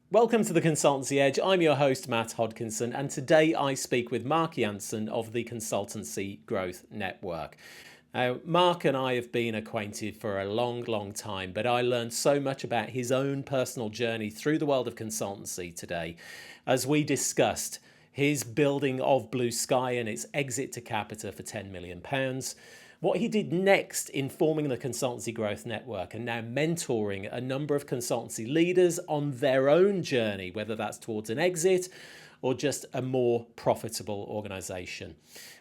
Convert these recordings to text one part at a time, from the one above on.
Welcome to the Consultancy Edge. I'm your host, Matt Hodkinson, and today I speak with Marc Jantzen of the Consultancy Growth Network. Now, Marc and I have been acquainted for a long time, but I learned so much about his own personal journey through the world of consultancy today as we discussed his building of Blue Sky and its exit to Capita for £10 million, what he did next in forming the Consultancy Growth Network and now mentoring a number of consultancy leaders on their own journey, whether that's towards an exit or just a more profitable organisation.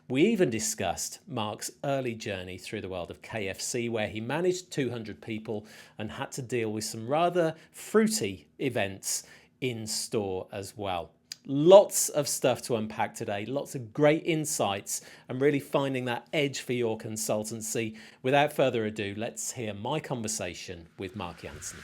We even discussed Marc's early journey through the world of KFC, where he managed 200 people and had to deal with some rather fruity events in store as well. Lots of stuff to unpack today, lots of great insights and really finding that edge for your consultancy. Without further ado, let's hear my conversation with Marc Jantzen.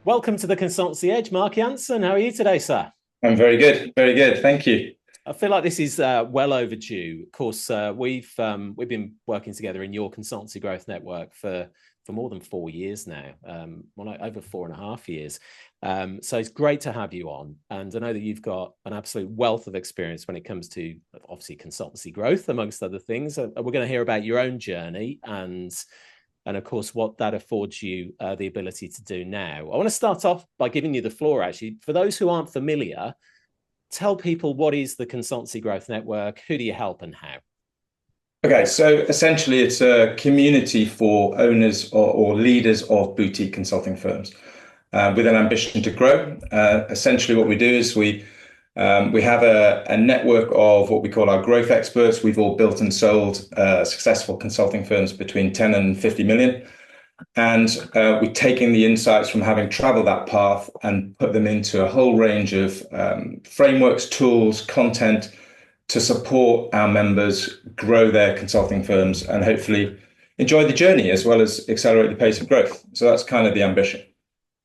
Welcome to the Consultancy Edge, Marc Jantzen. How are you today, sir? I'm very good, thank you. I feel like this is well overdue. Of course, we've been working together in your Consultancy Growth Network for more than 4 years now, over 4.5 years. So it's great to have you on. And I know that you've got an absolute wealth of experience when it comes to, obviously, consultancy growth, amongst other things. We're going to hear about your own journey and of course, what that affords you the ability to do now. I want to start off by giving you the floor, actually. For those who aren't familiar, tell people, what is the Consultancy Growth Network? Who do you help and how? Okay, so essentially it's a community for owners or leaders of boutique consulting firms with an ambition to grow. Essentially what we do is we have a network of what we call our growth experts. We've all built and sold successful consulting firms between 10 and 50 million. And we're taking the insights from having traveled that path and put them into a whole range of frameworks, tools, content to support our members grow their consulting firms and hopefully enjoy the journey as well as accelerate the pace of growth. So that's kind of the ambition.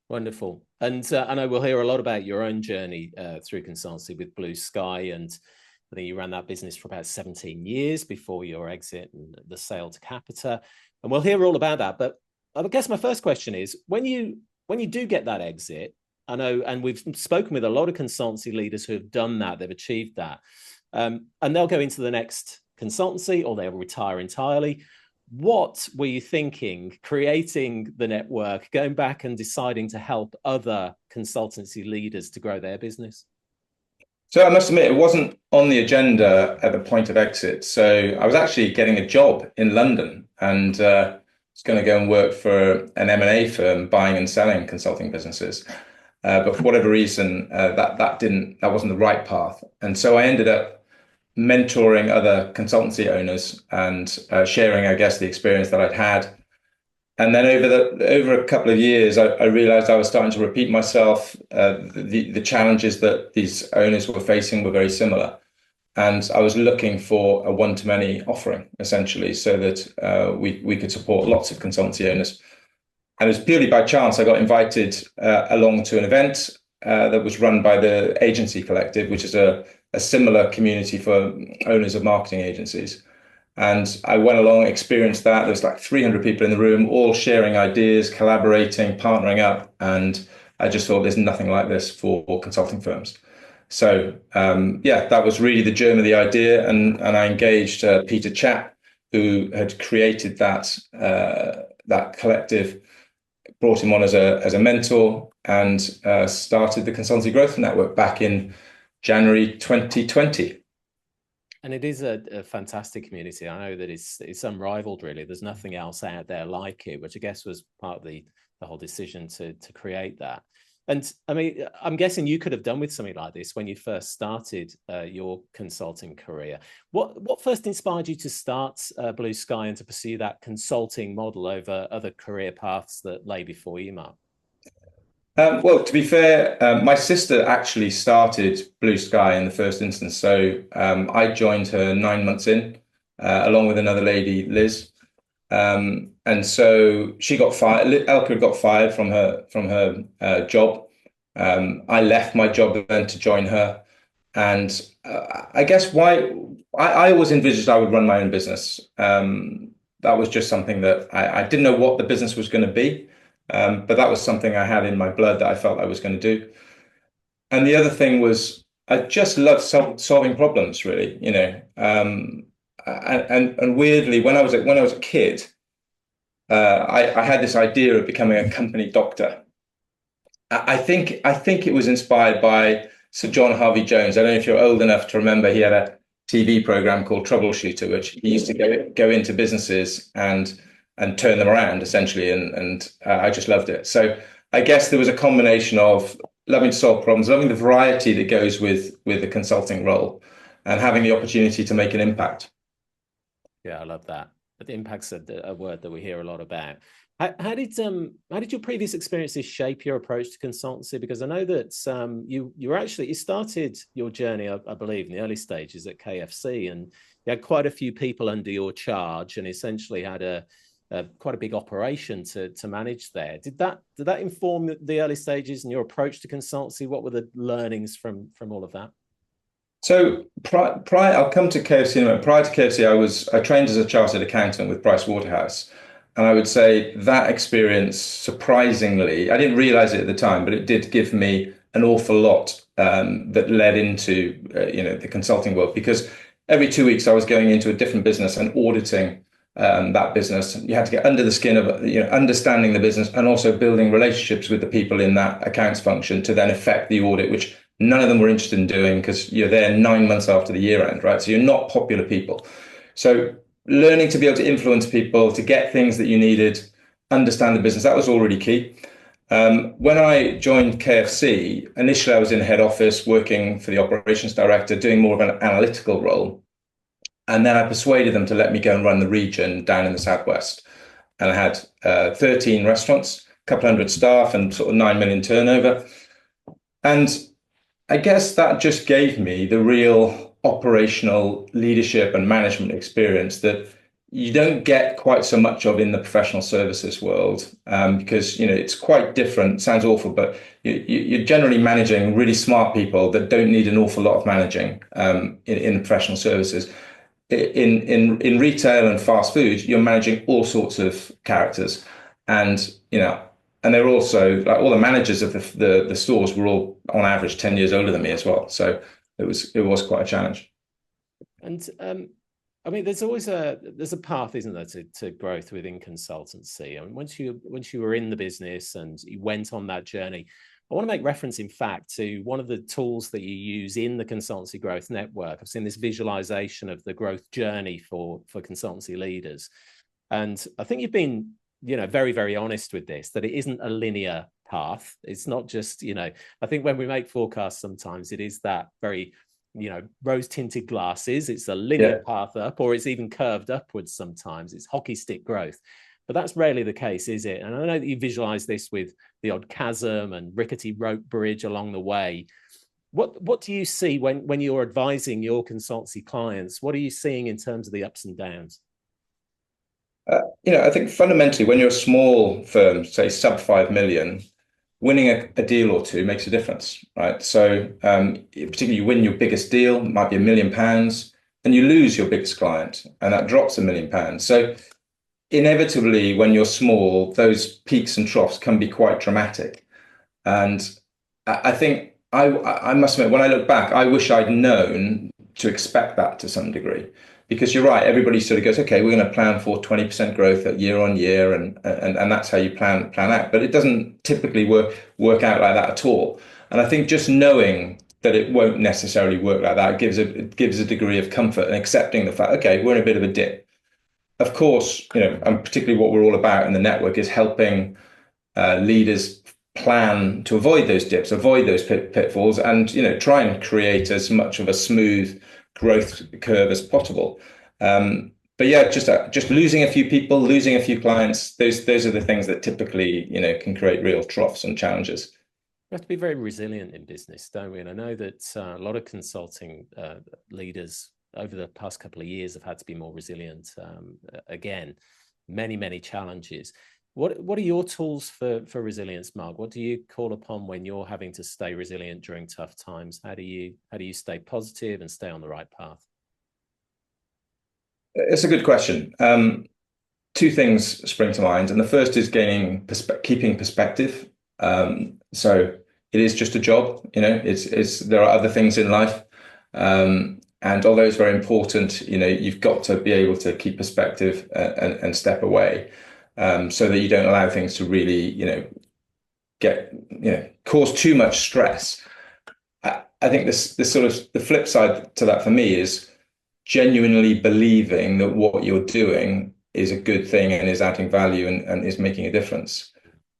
Wonderful. And I know we'll hear a lot about your own journey through consultancy with Blue Sky. And I think you ran that business for about 17 years before your exit and the sale to Capita. And we'll hear all about that. But I guess my first question is, when you do get that exit, I know, and we've spoken with a lot of consultancy leaders who have done that, they've achieved that, and they'll go into the next consultancy or they'll retire entirely. What were you thinking, creating the network, going back and deciding to help other consultancy leaders to grow their business? So I must admit, it wasn't on the agenda at the point of exit. So I was actually getting a job in London and was going to go and work for an M&A firm buying and selling consulting businesses. But for whatever reason, that wasn't the right path. And so I ended up mentoring other consultancy owners and sharing, I guess, the experience that I'd had. And then over a couple of years, I realized I was starting to repeat myself. The challenges that these owners were facing were very similar. And I was looking for a one-to-many offering, essentially, so that we could support lots of consultancy owners. And it was purely by chance I got invited along to an event that was run by the Agency Collective, which is a similar community for owners of marketing agencies. And I went along, experienced that. There was like 300 people in the room, all sharing ideas, collaborating, partnering up. And I just thought there's nothing like this for consulting firms. So that was really the germ of the idea, and I engaged Peter Chapp, who had created that collective, brought him on as a mentor, and started the Consultancy Growth Network back in January 2020. And it is a fantastic community. I know that it's unrivaled, really. There's nothing else out there like it, which I guess was part of the whole decision to create that. And I mean, I'm guessing you could have done with something like this when you first started your consulting career. What first inspired you to start Blue Sky and to pursue that consulting model over other career paths that lay before you, Marc? Well, to be fair, my sister actually started Blue Sky in the first instance. So I joined her 9 months in, along with another lady, Liz. And so she got fired. Elka got fired from her job. I left my job then to join her, And I guess why I always envisaged I would run my own business. That was just something that I didn't know what the business was going to be, but that was something I had in my blood that I felt I was going to do. And the other thing was I just loved solving problems, really, and weirdly, when I was a kid, I had this idea of becoming a company doctor. I think it was inspired by Sir John Harvey Jones. I don't know if you're old enough to remember. He had a TV program called Troubleshooter, which he used to go into businesses and turn them around essentially, and I just loved it. So I guess there was a combination of loving to solve problems, loving the variety that goes with the consulting role, and having the opportunity to make an impact. Yeah, I love that. The impact's a word that we hear a lot about. How did your previous experiences shape your approach to consultancy? Because I know that you started your journey, I believe, in the early stages at KFC, and you had quite a few people under your charge, and essentially had a quite a big operation to manage there. Did that inform the early stages and your approach to consultancy? What were the learnings from all of that? So prior, I'll come to KFC in a moment. Prior to KFC, I trained as a chartered accountant with Price Waterhouse, and I would say that experience, surprisingly, I didn't realize it at the time, but it did give me an awful lot that led into the consulting world, because every 2 weeks I was going into a different business and auditing that business. You had to get under the skin of understanding the business and also building relationships with the people in that accounts function to then effect the audit, which none of them were interested in doing because you're there 9 months after the year end, right? So you're not popular people. So learning to be able to influence people, to get things that you needed, understand the business, that was already key. When I joined KFC, initially I was in head office working for the operations director, doing more of an analytical role. And then I persuaded them to let me go and run the region down in the southwest. And I had 13 restaurants, a couple hundred staff, and sort of 9 million turnover. And I guess that just gave me the real operational leadership and management experience that you don't get quite so much of in the professional services world, because it's quite different. Sounds awful, but you're generally managing really smart people that don't need an awful lot of managing in professional services. In retail and fast food, you're managing all sorts of characters, and and they're also like all the managers of the stores were all on average 10 years older than me as well. So it was quite a challenge. And I mean, there's a path, isn't there, to growth within consultancy. And once you were in the business and you went on that journey, I want to make reference, in fact, to one of the tools that you use in the Consultancy Growth Network. I've seen this visualization of the growth journey for consultancy leaders. And I think you've been, very, very honest with this, that it isn't a linear path. It's not just, I think when we make forecasts, sometimes it is that very, rose tinted glasses. It's a linear path up, or it's even curved upwards sometimes. It's hockey stick growth. But that's rarely the case, is it? And I know that you visualize this with the odd chasm and rickety rope bridge along the way. What do you see when you're advising your consultancy clients? What are you seeing in terms of the ups and downs? I think fundamentally, when you're a small firm, say sub 5 million, winning a deal or two makes a difference, right? So particularly you win your biggest deal, might be £1 million, and you lose your biggest client, and that drops £1 million. So inevitably, when you're small, those peaks and troughs can be quite dramatic. And I think I must admit, when I look back, I wish I'd known to expect that to some degree. Because you're right, everybody sort of goes, okay, we're going to plan for 20% growth year on year, and that's how you plan out. But it doesn't typically work out like that at all. And I think just knowing that it won't necessarily work like that gives a degree of comfort, and accepting the fact, okay, we're in a bit of a dip. Of course, and particularly what we're all about in the network is helping leaders plan to avoid those dips, avoid those pitfalls, and try and create as much of a smooth growth curve as possible. But yeah, just losing a few people, losing a few clients, those are the things that typically can create real troughs and challenges. We have to be very resilient in business, don't we? And I know that a lot of consulting leaders over the past couple of years have had to be more resilient. Again, many challenges. What are your tools for resilience, Mark? What do you call upon when you're having to stay resilient during tough times? How do you stay positive and stay on the right path? It's a good question. Two things spring to mind, and the first is keeping perspective. So it is just a job, it's there are other things in life. And although it's very important, you've got to be able to keep perspective and step away, so that you don't allow things to really, cause too much stress. I think this sort of the flip side to that for me is genuinely believing that what you're doing is a good thing and is adding value and is making a difference.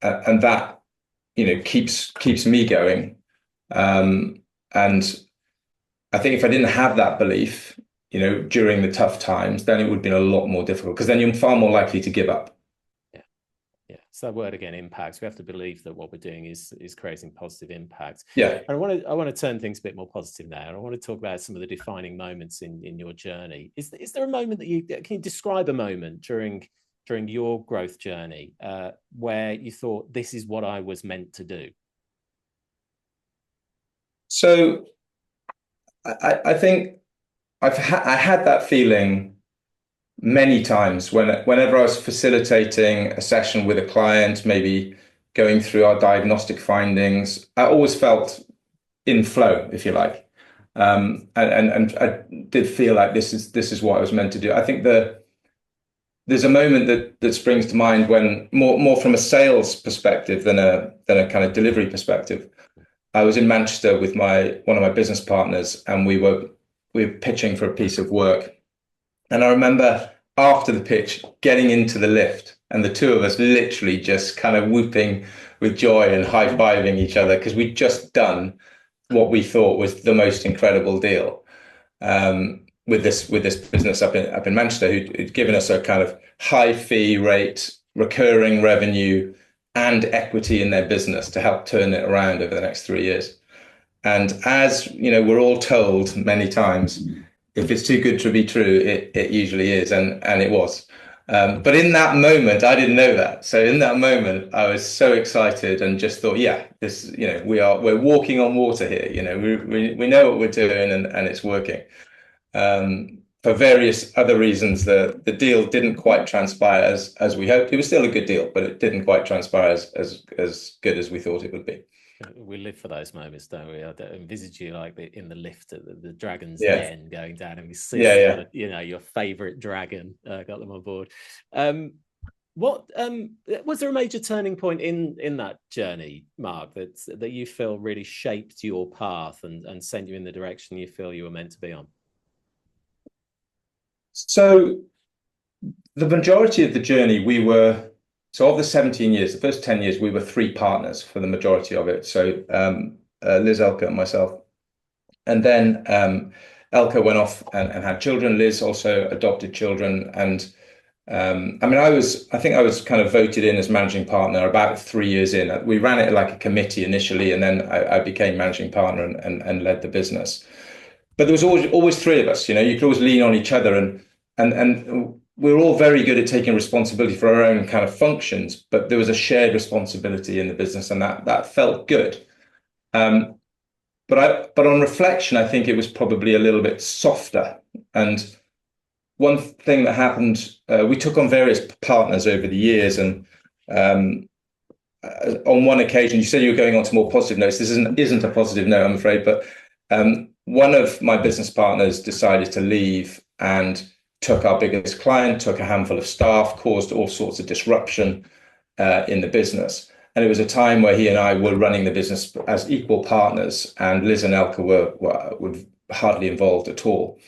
And that, keeps me going. And I think if I didn't have that belief, during the tough times, then it would have been a lot more difficult, because then you're far more likely to give up. Yeah. So that word again, impacts. We have to believe that what we're doing is creating positive impact. Yeah. And I want to turn things a bit more positive now. And I want to talk about some of the defining moments in your journey. Is there a moment that can you describe a moment during your growth journey where you thought, this is what I was meant to do? So I think I had that feeling many times whenever I was facilitating a session with a client, maybe going through our diagnostic findings. I always felt in flow, if you like, and I did feel like this is what I was meant to do. I think there's a moment that springs to mind when more from a sales perspective than a kind of delivery perspective. I was in Manchester with one of my business partners, and we were pitching for a piece of work. And I remember after the pitch getting into the lift and the two of us literally just kind of whooping with joy and high-fiving each other, because we'd just done what we thought was the most incredible deal, with this business up in Manchester, who'd given us a kind of high fee rate, recurring revenue, and equity in their business to help turn it around over the next 3 years. And as we're all told many times, if it's too good to be true, it usually is, and it was. But in that moment, I didn't know that. So in that moment, I was so excited and just thought, yeah, this, we're walking on water here. We know what we're doing, and it's working. For various other reasons, the deal didn't quite transpire as we hoped. It was still a good deal, but it didn't quite transpire as good as we thought it would be. We live for those moments, don't we? I envisage you like in the lift at the dragon's Yeah. den going down, and we see your favorite dragon. Got them on board. What was there a major turning point in that journey, Mark, that you feel really shaped your path and sent you in the direction you feel you were meant to be on? So the majority of the journey, of the 17 years, the first 10 years, we were three partners for the majority of it. So Liz, Elka, and myself. And then Elka went off and had children. Liz also adopted children. And I think I was kind of voted in as managing partner about 3 years in. We ran it like a committee initially, and then I became managing partner and led the business. But there was always three of us. You could always lean on each other, and we were all very good at taking responsibility for our own kind of functions, but there was a shared responsibility in the business, and that felt good. But on reflection, I think it was probably a little bit softer. And one thing that happened, we took on various partners over the years, and on one occasion, you said you were going on to more positive notes. This isn't a positive note, I'm afraid, but one of my business partners decided to leave and took our biggest client, took a handful of staff, caused all sorts of disruption in the business. And it was a time where he and I were running the business as equal partners, and Liz and Elka were hardly involved at all.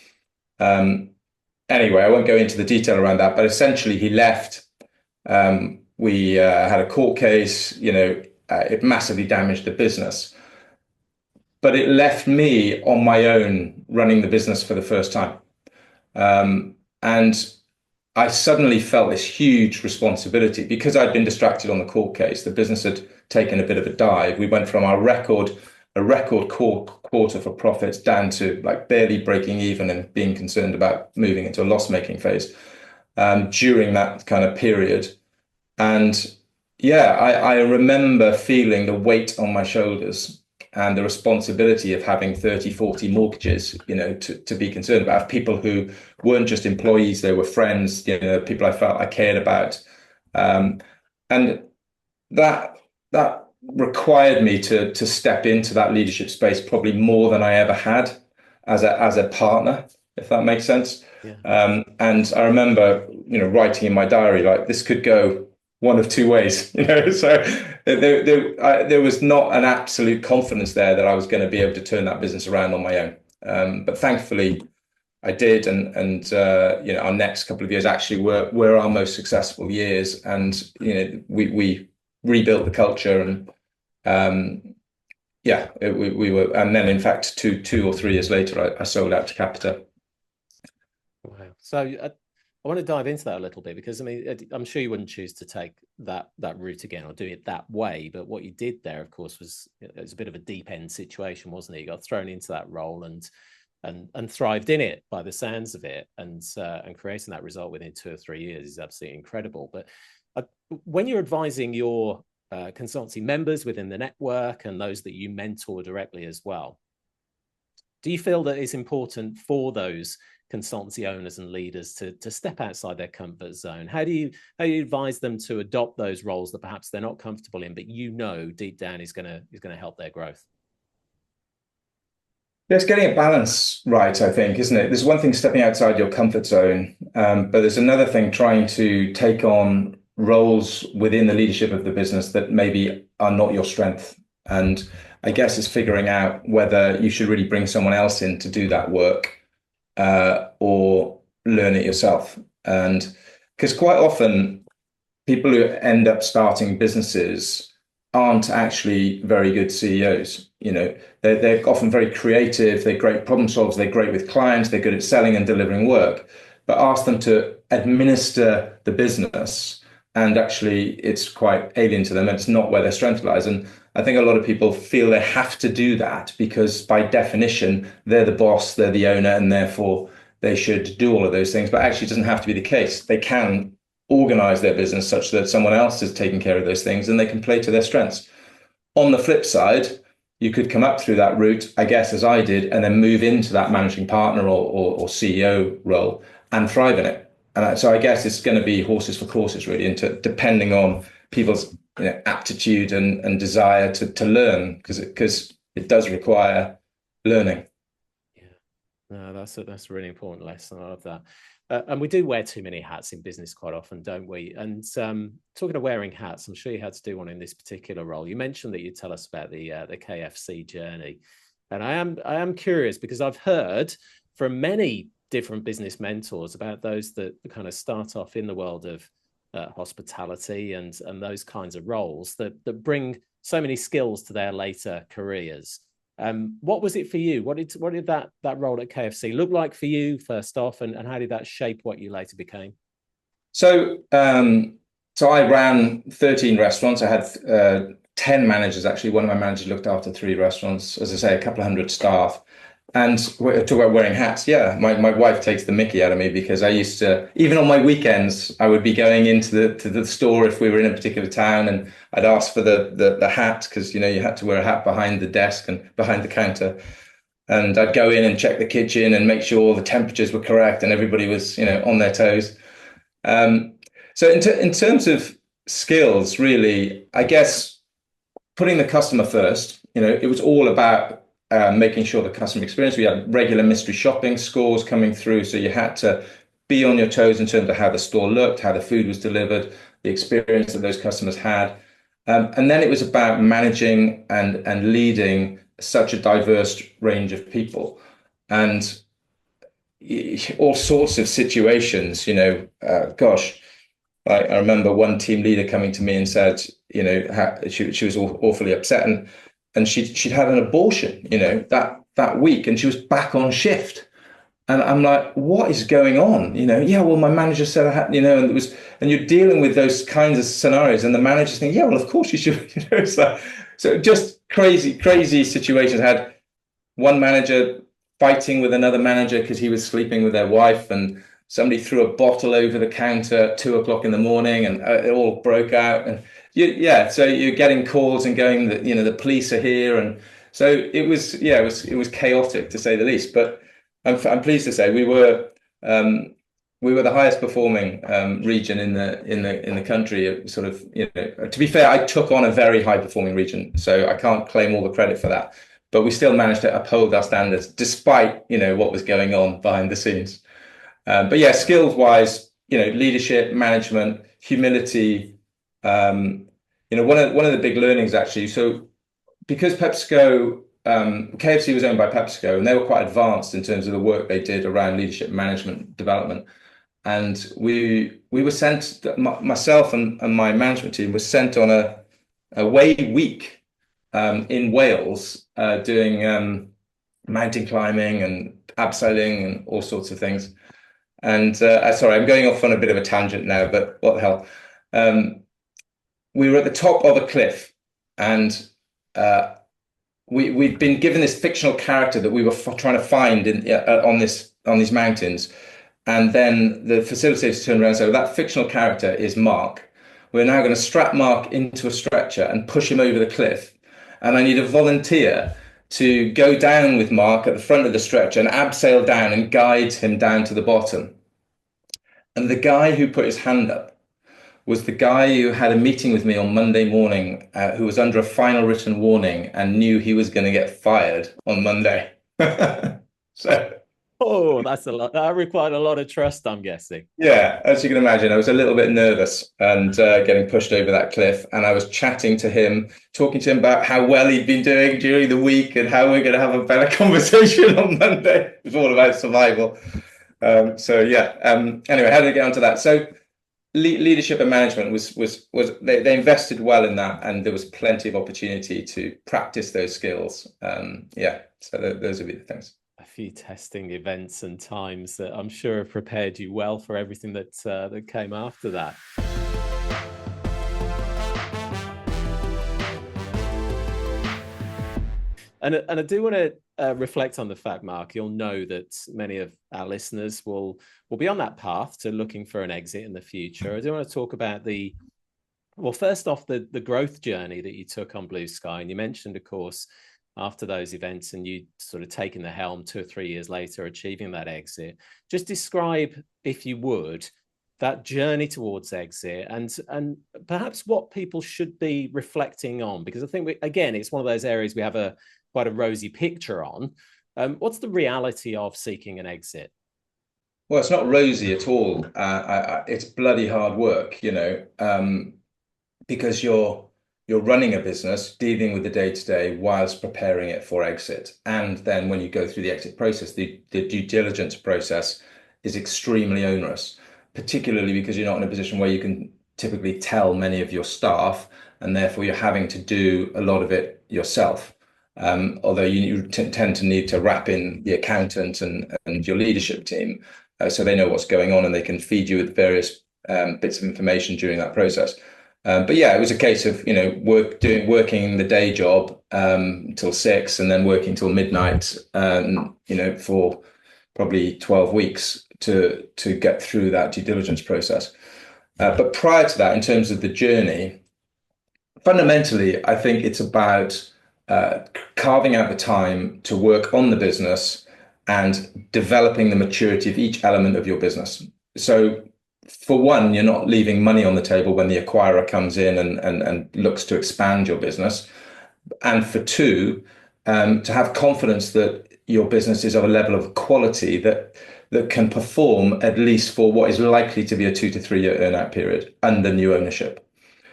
Anyway, I won't go into the detail around that, but essentially he left. We had a court case, it massively damaged the business. But it left me on my own running the business for the first time. And I suddenly felt this huge responsibility because I'd been distracted on the court case. The business had taken a bit of a dive. We went from a record quarter for profits down to like barely breaking even and being concerned about moving into a loss-making phase during that kind of period. And Yeah, I remember feeling the weight on my shoulders and the responsibility of having 30, 40 mortgages, to be concerned about people who weren't just employees, they were friends, people I felt I cared about. Um, and that that required me to step into that leadership space probably more than I ever had as a partner, if that makes sense. Yeah. And I remember, writing in my diary like this could go one of two ways, So there was not an absolute confidence there that I was going to be able to turn that business around on my own. But thankfully, I did, and our next couple of years actually were our most successful years, and we rebuilt the culture, and we were, and then in fact 2 or 3 years later, I sold out to Capita. Wow. So I want to dive into that a little bit because I mean I'm sure you wouldn't choose to take that route again or do it that way. But what you did there, of course, was it was a bit of a deep end situation, wasn't it? You got thrown into that role and thrived in it by the sounds of it, and creating that result within 2 or 3 years is absolutely incredible. But when you're advising your consultancy members within the network and those that you mentor directly as well, do you feel that it's important for those consultancy owners and leaders to step outside their comfort zone? How do you advise them to adopt those roles that perhaps they're not comfortable in, but deep down is going to help their growth? It's getting a balance right, I think, isn't it? There's one thing stepping outside your comfort zone, but there's another thing trying to take on roles within the leadership of the business that maybe are not your strength. And I guess it's figuring out whether you should really bring someone else in to do that work, or learn it yourself. And because quite often people who end up starting businesses aren't actually very good CEOs. They're often very creative, they're great problem solvers, they're great with clients, they're good at selling and delivering work, but ask them to administer the business, and actually it's quite alien to them. It's not where their strength lies. And I think a lot of people feel they have to do that because by definition, they're the boss, they're the owner, and therefore they should do all of those things. But actually, it doesn't have to be the case. They can organize their business such that someone else is taking care of those things and they can play to their strengths. On the flip side, you could come up through that route, I guess, as I did, and then move into that managing partner or CEO role and thrive in it. And so I guess it's going to be horses for courses, really, depending on people's aptitude and desire to learn, because it does require learning. Yeah, no, that's a really important lesson. I love that. And we do wear too many hats in business quite often, don't we? And talking of wearing hats, I'm sure you had to do one in this particular role. You mentioned that you'd tell us about the KFC journey, and I am curious because I've heard from many different business mentors about those that kind of start off in the world of hospitality and those kinds of roles that bring so many skills to their later careers. What was it for you? What did that role at KFC look like for you first off, and how did that shape what you later became? So I ran 13 restaurants. I had 10 managers, actually. One of my managers looked after 3 restaurants, as I say, a couple of hundred staff. And talk about wearing hats. Yeah, my wife takes the mickey out of me because I used to, even on my weekends, I would be going into the store if we were in a particular town, and I'd ask for the hat because you had to wear a hat behind the desk and behind the counter. And I'd go in and check the kitchen and make sure all the temperatures were correct and everybody was on their toes. So in terms of skills, really, I guess putting the customer first. It was all about making sure the customer experience. We had regular mystery shopping scores coming through, so you had to be on your toes in terms of how the store looked, how the food was delivered, the experience that those customers had. And then it was about managing and leading such a diverse range of people and all sorts of situations. Gosh, I remember one team leader coming to me and said, she was awfully upset, and she'd had an abortion, that week, and she was back on shift. And I'm like, what is going on? Yeah, well, my manager said I had, and you're dealing with those kinds of scenarios, and the manager's thinking, yeah, well, of course you should. So just crazy situations. I had one manager fighting with another manager because he was sleeping with their wife, and somebody threw a bottle over the counter at 2 o'clock in the morning, and it all broke out. And Yeah, so you're getting calls and going that, the police are here. And so it was chaotic to say the least. But I'm pleased to say um, we were the highest performing region in the country. It was sort of, to be fair, I took on a very high performing region, so I can't claim all the credit for that. But we still managed to uphold our standards despite, what was going on behind the scenes. But yeah, skills wise, leadership, management, humility. Um, one of the big learnings actually. So because PepsiCo, KFC was owned by PepsiCo, and they were quite advanced in terms of the work they did around leadership, management, development. And we were sent, myself and my management team was sent on a way week in Wales, doing mountain climbing and abseiling and all sorts of things. And sorry, I'm going off on a bit of a tangent now, but what the hell? Um, we were at the top of a cliff, and uh, we'd been given this fictional character that we were trying to find on these mountains. And then the facilitators turned around and said, well, that fictional character is Mark. We're now going to strap Mark into a stretcher and push him over the cliff. And I need a volunteer to go down with Mark at the front of the stretcher and abseil down and guide him down to the bottom. And the guy who put his hand up was the guy who had a meeting with me on Monday morning, who was under a final written warning and knew he was going to get fired on Monday. So, Oh, that's a lot. That required a lot of trust, I'm guessing. yeah, as you can imagine, I was a little bit nervous and getting pushed over that cliff. And I was chatting to him, talking to him about how well he'd been doing during the week and how we're going to have a better conversation on Monday. It was all about survival. So yeah. Anyway, how did I get onto that? So leadership and management was they invested well in that, and there was plenty of opportunity to practice those skills. Yeah. So those would be the things. A few testing events and times that I'm sure have prepared you well for everything that came after that. And I do want to reflect on the fact, Mark, you'll know that many of our listeners will be on that path to looking for an exit in the future. I do want to talk about well, first off, the growth journey that you took on Blue Sky. And you mentioned, of course, after those events and you sort of taking the helm 2 or 3 years later, achieving that exit. Just describe, if you would, that journey towards exit and perhaps what people should be reflecting on, because I think, again, it's one of those areas we have quite a rosy picture on. What's the reality of seeking an exit? Well, it's not rosy at all. It's bloody hard work, because you're running a business, dealing with the day-to-day whilst preparing it for exit. And then when you go through the exit process, the due diligence process is extremely onerous, particularly because you're not in a position where you can typically tell many of your staff, and therefore you're having to do a lot of it yourself. Although you tend to need to wrap in the accountant and your leadership team, so they know what's going on and they can feed you with various bits of information during that process. But yeah, it was a case of, working the day job till 6 and then working till midnight, for probably 12 weeks to get through that due diligence process. But prior to that, in terms of the journey, fundamentally, I think it's about carving out the time to work on the business and developing the maturity of each element of your business. So for one, you're not leaving money on the table when the acquirer comes in and looks to expand your business. And for two, to have confidence that your business is of a level of quality that can perform at least for what is likely to be a 2 to 3 year earnout period under new ownership.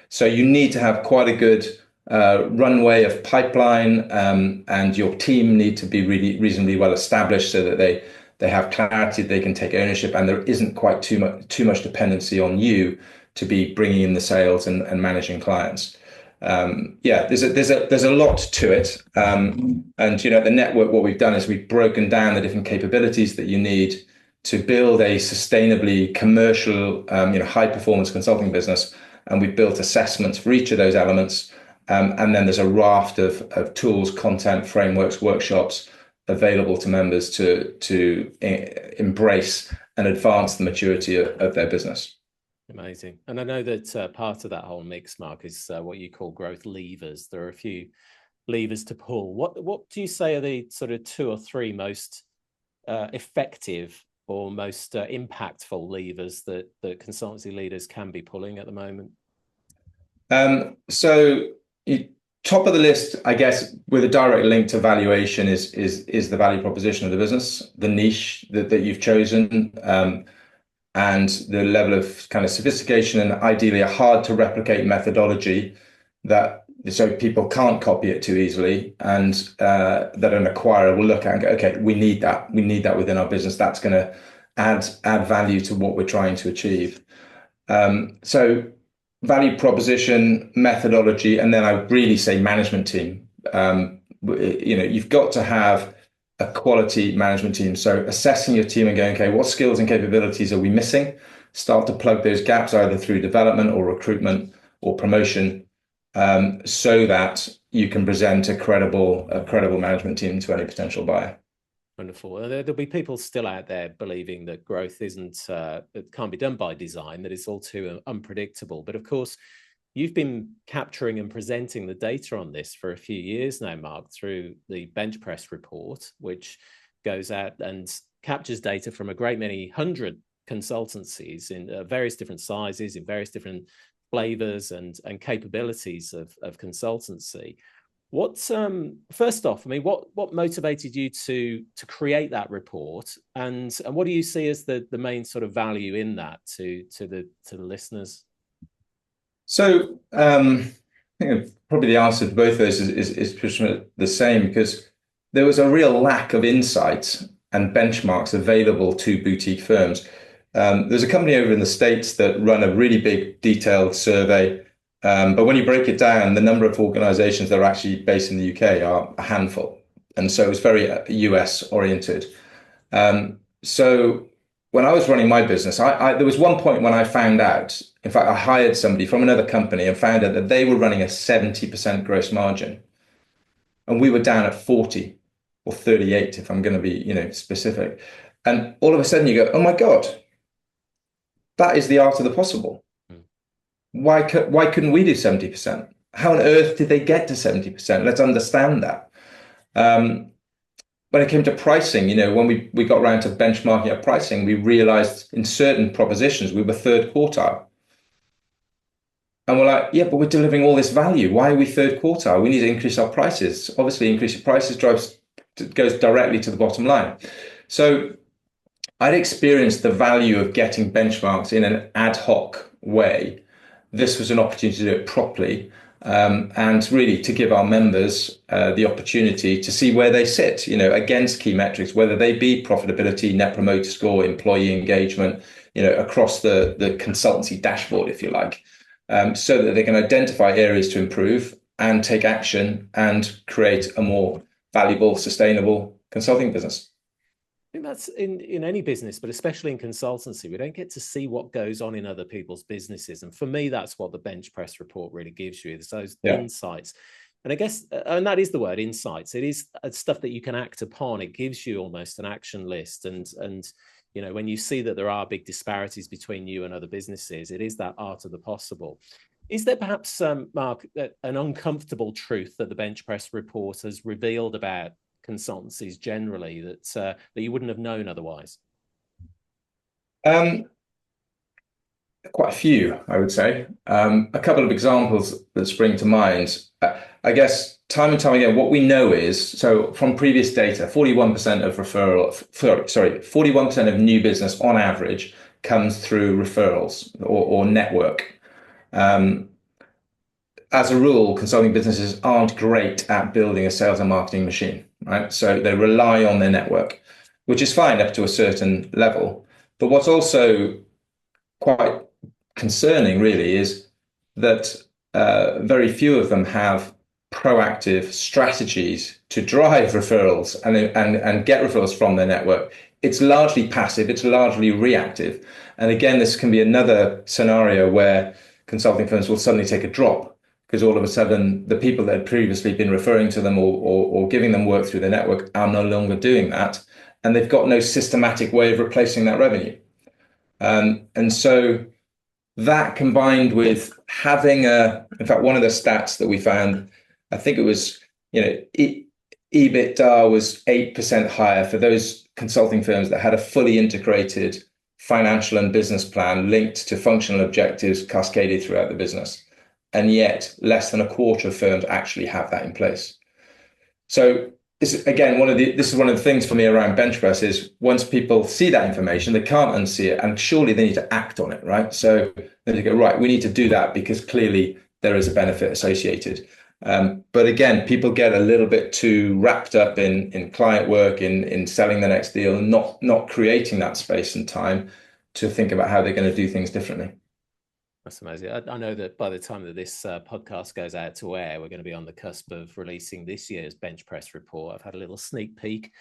So you need to have quite a good runway of pipeline, and your team need to be really reasonably well established so that they have clarity, they can take ownership, and there isn't quite too much dependency on you to be bringing in the sales and managing clients. Yeah, there's a lot to it, and at the network, what we've done is we've broken down the different capabilities that you need to build a sustainably commercial, high performance consulting business, and we've built assessments for each of those elements, and then there's a raft of tools, content, frameworks, workshops available to members to embrace and advance the maturity of their business. Amazing. And I know that part of that whole mix, Mark, is what you call growth levers. There are a few levers to pull. What do you say are the sort of two or three most effective or most impactful levers that consultancy leaders can be pulling at the moment? So top of the list, I guess, with a direct link to valuation is the value proposition of the business, the niche that you've chosen, and the level of kind of sophistication and ideally a hard to replicate methodology that so people can't copy it too easily, and that an acquirer will look at and go, okay, we need that. We need that within our business. That's going to add value to what we're trying to achieve. So value proposition, methodology, and then I really say management team. You've got to have a quality management team. So assessing your team and going, okay, what skills and capabilities are we missing? Start to plug those gaps either through development or recruitment or promotion, so that you can present a credible management team to any potential buyer. Wonderful. There'll be people still out there believing that growth it can't be done by design, that it's all too unpredictable. But of course, you've been capturing and presenting the data on this for a few years now, Mark, through the BenchPress report, which goes out and captures data from a great many hundred consultancies in various different sizes, in various different flavors and capabilities of consultancy. First off, I mean, what motivated you to create that report, and what do you see as the main sort of value in that to the listeners? So I think probably the answer to both of those is pretty much the same, because there was a real lack of insight and benchmarks available to boutique firms. There's a company over in the States that run a really big detailed survey. But when you break it down, the number of organizations that are actually based in the UK are a handful. And so it's very US oriented. So when I was running my business, there was one point when I found out, in fact, I hired somebody from another company and found out that they were running a 70% gross margin. And we were down at 40 or 38, if I'm going to be, specific. And all of a sudden you go, oh my God, that is the art of the possible. Why couldn't we do 70%? How on earth did they get to 70%? Let's understand that. When it came to pricing, when we got around to benchmarking our pricing, we realized in certain propositions we were third quartile. And we're like, yeah, but we're delivering all this value. Why are we third quartile? We need to increase our prices. Obviously, increasing prices goes directly to the bottom line. So I'd experienced the value of getting benchmarks in an ad hoc way. This was an opportunity to do it properly, and really to give our members the opportunity to see where they sit, against key metrics, whether they be profitability, net promoter score, employee engagement, across the consultancy dashboard, if you like, so that they can identify areas to improve and take action and create a more valuable, sustainable consulting business. I think that's in any business, but especially in consultancy, we don't get to see what goes on in other people's businesses. And for me, that's what the BenchPress report really gives you, is those insights. And I guess, and that is the word, insights. It is stuff that you can act upon. It gives you almost an action list. And when you see that there are big disparities between you and other businesses, it is that art of the possible. Is there perhaps, Mark, an uncomfortable truth that the BenchPress report has revealed about consultancies generally that you wouldn't have known otherwise? Quite a few, I would say. A couple of examples that spring to mind. I guess time and time again, what we know is, so from previous data, 41% of 41% of new business on average comes through referrals or network. As a rule, consulting businesses aren't great at building a sales and marketing machine, right? So they rely on their network, which is fine up to a certain level. But what's also quite concerning, really, is that very few of them have proactive strategies to drive referrals and get referrals from their network. It's largely passive, it's largely reactive. And again, this can be another scenario where consulting firms will suddenly take a drop, because all of a sudden the people that had previously been referring to them or giving them work through their network are no longer doing that, and they've got no systematic way of replacing that revenue. And so that combined with having in fact, one of the stats that we found, I think it was, EBITDA was 8% higher for those consulting firms that had a fully integrated financial and business plan linked to functional objectives cascaded throughout the business. And yet less than a quarter of firms actually have that in place. So this is again this is one of the things for me around BenchPress is once people see that information, they can't unsee it, and surely they need to act on it, right? So then they go, right, we need to do that because clearly there is a benefit associated. But again, people get a little bit too wrapped up in client work, in selling the next deal, and not creating that space and time to think about how they're going to do things differently. That's amazing. I know that by the time that this podcast goes out to air, we're going to be on the cusp of releasing this year's BenchPress report. I've had a little sneak peek,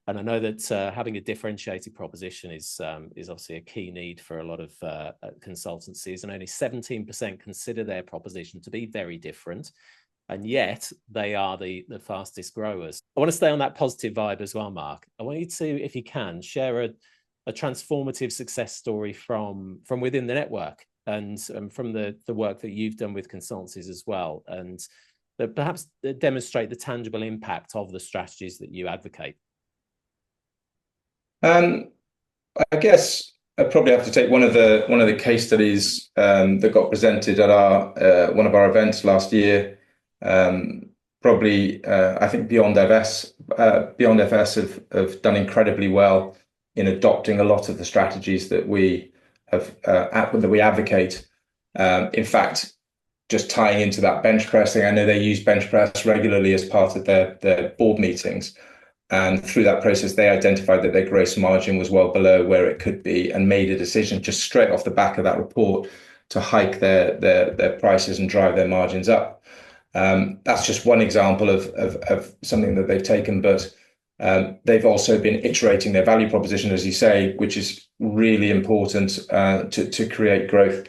and I know that having a differentiated proposition is obviously a key need for a lot of consultancies, and only 17% consider their proposition to be very different. And yet they are the fastest growers. I want to stay on that positive vibe as well, Mark. I want you to, if you can, share a transformative success story from within the network and from the work that you've done with consultancies as well, and that perhaps demonstrate the tangible impact of the strategies that you advocate. I guess I probably have to take one of the case studies that got presented at our one of our events last year. Probably, I think Beyond FS have done incredibly well in adopting a lot of the strategies that we have that we advocate. In fact, just tying into that BenchPress thing, I know they use BenchPress regularly as part of their board meetings. And through that process, they identified that their gross margin was well below where it could be and made a decision just straight off the back of that report to hike their prices and drive their margins up. That's just one example of something that they've taken, but they've also been iterating their value proposition, as you say, which is really important to create growth,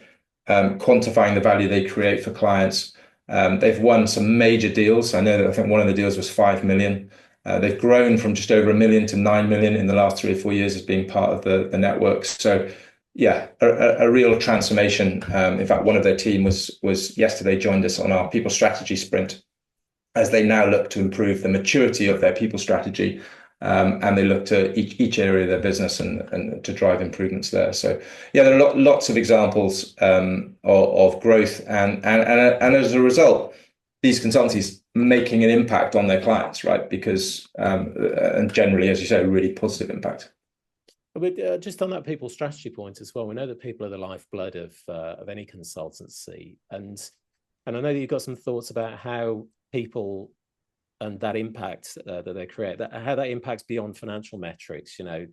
quantifying the value they create for clients. They've won some major deals. I know that I think one of the deals was 5 million. They've grown from just over 1 million to 9 million in the last 3 or 4 years as being part of the network. So yeah, a real transformation. In fact, one of their team was yesterday joined us on our people strategy sprint as they now look to improve the maturity of their people strategy, and they look to each area of their business and to drive improvements there. So yeah, there are lots of examples of growth, and as a result, these consultancies making an impact on their clients, right? Because and generally, as you say, a really positive impact. But just on that people strategy point as well, we know that people are the lifeblood of any consultancy, and I know that you've got some thoughts about how people and that impact that they create, how that impacts beyond financial metrics. You know,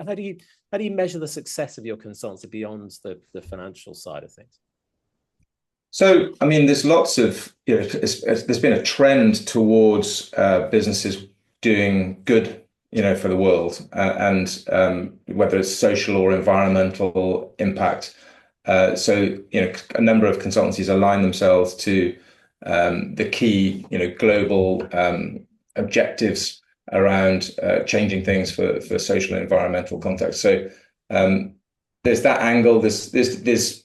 how do you measure the success of your consultancy beyond the financial side of things? So, I mean, there's lots of, there's been a trend towards businesses doing good, for the world, and whether it's social or environmental impact. So, a number of consultancies align themselves to the key, global objectives around changing things for social and environmental context. So, there's that angle. There's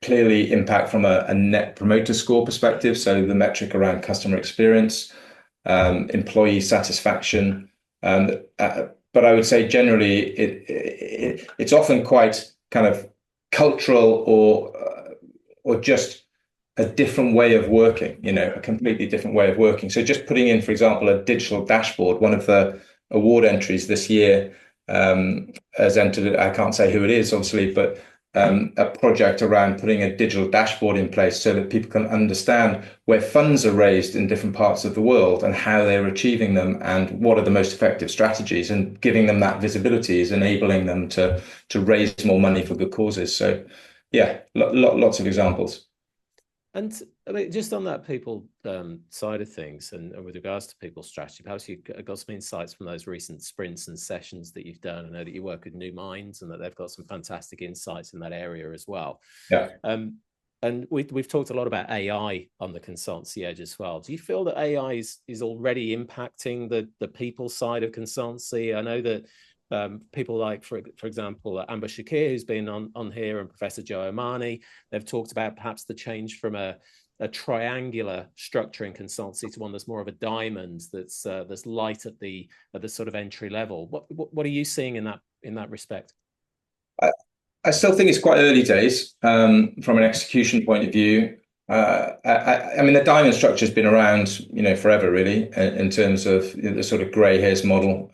clearly impact from a net promoter score perspective. So the metric around customer experience, employee satisfaction, but I would say generally it's often quite kind of cultural or just a different way of working, a completely different way of working. So just putting in, for example, a digital dashboard, one of the award entries this year has entered, I can't say who it is, obviously, but a project around putting a digital dashboard in place so that people can understand where funds are raised in different parts of the world and how they're achieving them and what are the most effective strategies, and giving them that visibility is enabling them to raise more money for good causes. So yeah, lots of examples. And I mean, just on that people side of things, and with regards to people strategy, perhaps you've got some insights from those recent sprints and sessions that you've done. I know that you work with New Minds and that they've got some fantastic insights in that area as well. Yeah. And we've talked a lot about AI on the Consultancy Edge as well. Do you feel that AI is already impacting the people side of consultancy? I know that People like, for example, Amber Shakir, who's been on here, and Professor Joe Omani, they've talked about perhaps the change from a triangular structure in consultancy to one that's more of a diamond, that's light at the sort of entry level. What are you seeing in that respect? I still think it's quite early days from an execution point of view. I mean, the diamond structure has been around, forever, really, in terms of the sort of grey hairs model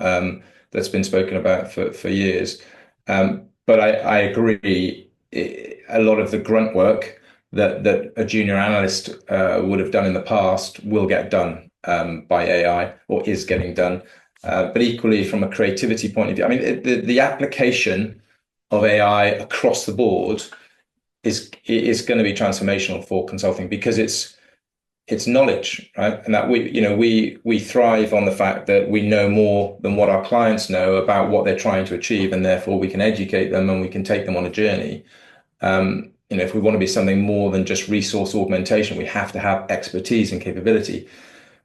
that's been spoken about for years. But I agree, a lot of the grunt work that a junior analyst would have done in the past will get done by AI, or is getting done. But equally, from a creativity point of view, I mean, the application of AI across the board is going to be transformational for consulting, because it's knowledge, right? And that we thrive on the fact that we know more than what our clients know about what they're trying to achieve, and therefore we can educate them and we can take them on a journey. If we want to be something more than just resource augmentation, we have to have expertise and capability.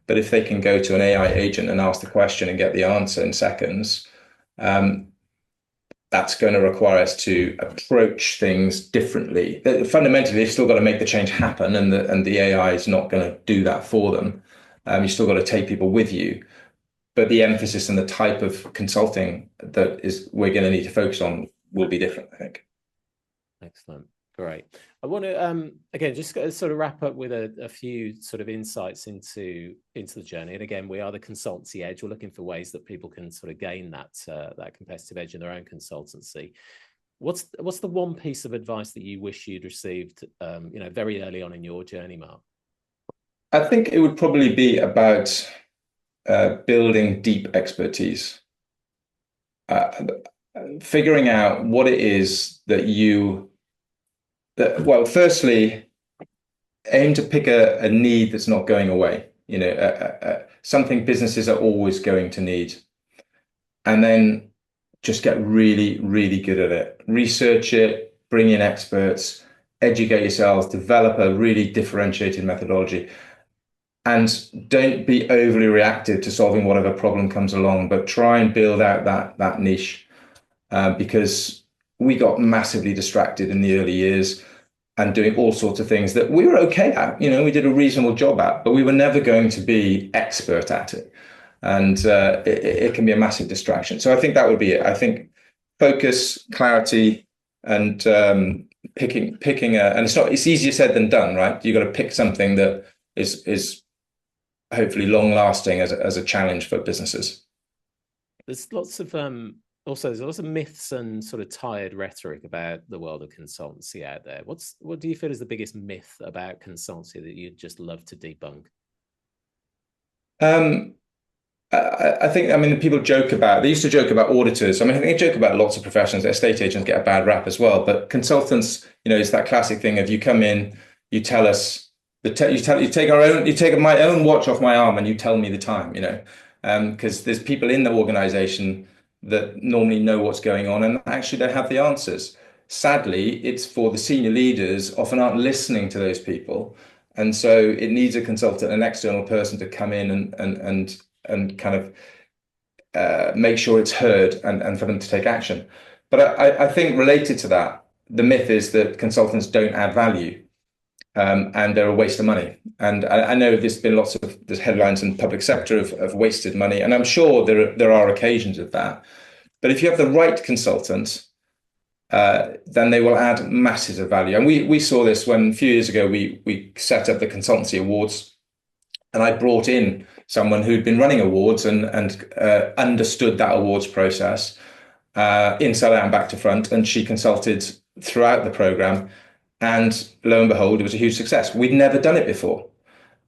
But if they can go to an AI agent and ask the question and get the answer in seconds, that's going to require us to approach things differently. Fundamentally, they've still got to make the change happen, and the AI is not going to do that for them. You still got to take people with you, but the emphasis and the type of consulting that we're going to need to focus on will be different, I think. Excellent. Great. I want to again just sort of wrap up with a few sort of insights into the journey. And again, we are the Consultancy Edge. We're looking for ways that people can sort of gain that competitive edge in their own consultancy. What's the one piece of advice that you wish you'd received, very early on in your journey, Marc? I think it would probably be about building deep expertise, figuring out what it is that well, firstly, aim to pick a need that's not going away, something businesses are always going to need. And then just get really, really good at it. Research it, bring in experts, educate yourselves, develop a really differentiated methodology. And don't be overly reactive to solving whatever problem comes along, but try and build out that niche, because we got massively distracted in the early years and doing all sorts of things that we were okay at. We did a reasonable job at, but we were never going to be expert at it. And it can be a massive distraction. So I think that would be it. I think focus, clarity, and picking and it's easier said than done, right? You've got to pick something that is hopefully long lasting as a challenge for businesses. There's lots of there's lots of myths and sort of tired rhetoric about the world of consultancy out there. What do you feel is the biggest myth about consultancy that you'd just love to debunk? I think, people they used to joke about auditors. I think they joke about lots of professions. Estate agents get a bad rap as well, but consultants, it's that classic thing of, you come in, you tell us you take my own watch off my arm and you tell me the time, because there's people in the organization that normally know what's going on and actually don't have the answers. Sadly, it's for the senior leaders often aren't listening to those people. And so it needs a consultant, an external person, to come in and kind of make sure it's heard and for them to take action. But I think related to that, the myth is that consultants don't add value, and they're a waste of money. And I know there's been there's headlines in the public sector of wasted money, and I'm sure there are occasions of that. But if you have the right consultant, then they will add masses of value. And we saw this when a few years ago we set up the Consultancy Awards, and I brought in someone who'd been running awards and understood that awards process inside out and back to front, and she consulted throughout the program. And lo and behold, it was a huge success. We'd never done it before.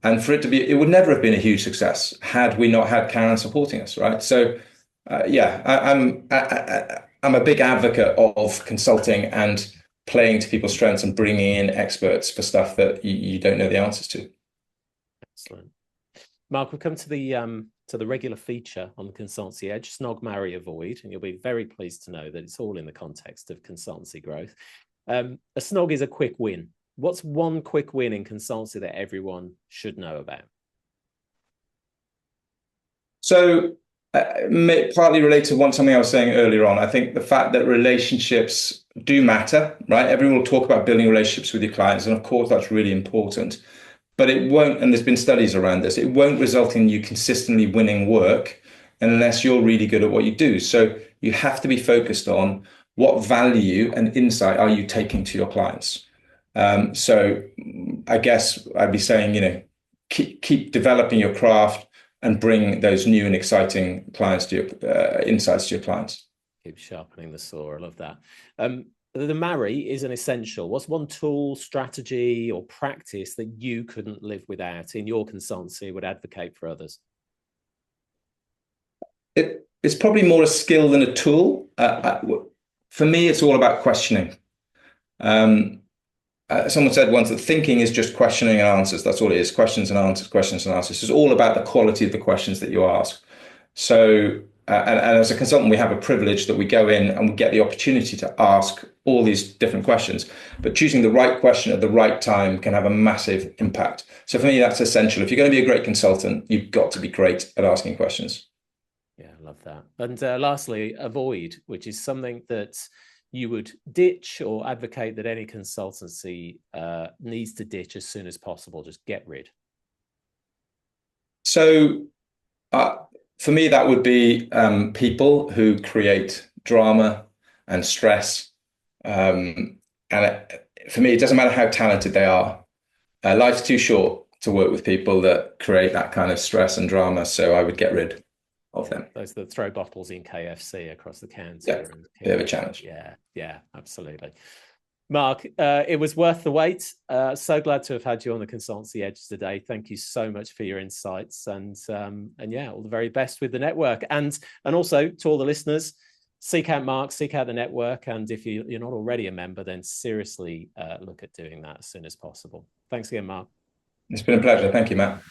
And for it would never have been a huge success had we not had Karen supporting us, right? So, I'm a big advocate of consulting and playing to people's strengths and bringing in experts for stuff that you don't know the answers to. Excellent. Marc, we've come to the regular feature on the Consultancy Edge, Snog, Marry, Avoid, and you'll be very pleased to know that it's all in the context of consultancy growth. A snog is a quick win. What's one quick win in consultancy that everyone should know about? So Partly related to something I was saying earlier on. I think the fact that relationships do matter, right? Everyone will talk about building relationships with your clients, and of course that's really important. But it won't, and there's been studies around this, it won't result in you consistently winning work unless you're really good at what you do. So you have to be focused on what value and insight are you taking to your clients. So I guess I'd be saying, keep developing your craft and bring those new and exciting clients to your insights to your clients. Keep sharpening the saw. I love that. The marry is an essential. What's one tool, strategy, or practice that you couldn't live without in your consultancy, would advocate for others? It's probably more a skill than a tool. For me, it's all about questioning. Um, Someone said once that thinking is just questioning and answers. That's all it is. Questions and answers, questions and answers. It's all about the quality of the questions that you ask. So, and as a consultant, we have a privilege that we go in and we get the opportunity to ask all these different questions. But choosing the right question at the right time can have a massive impact. So for me, that's essential. If you're going to be a great consultant, you've got to be great at asking questions. Yeah, I love that. And lastly, avoid, which is something that you would ditch or advocate that any consultancy needs to ditch as soon as possible. Just get rid. So for me, that would be people who create drama and stress. For me, it doesn't matter how talented they are. Life's too short to work with people that create that kind of stress and drama. So I would get rid of them. Those that throw bottles in KFC across the counter. Yeah, bit of a challenge. Yeah, absolutely. Marc, it was worth the wait. So glad to have had you on the Consultancy Edge today. Thank you so much for your insights, and yeah, all the very best with the network, and also to all the listeners. Seek out Marc, seek out the network, and if you're not already a member, then seriously look at doing that as soon as possible. Thanks again, Marc. It's been a pleasure. Thank you, Matt.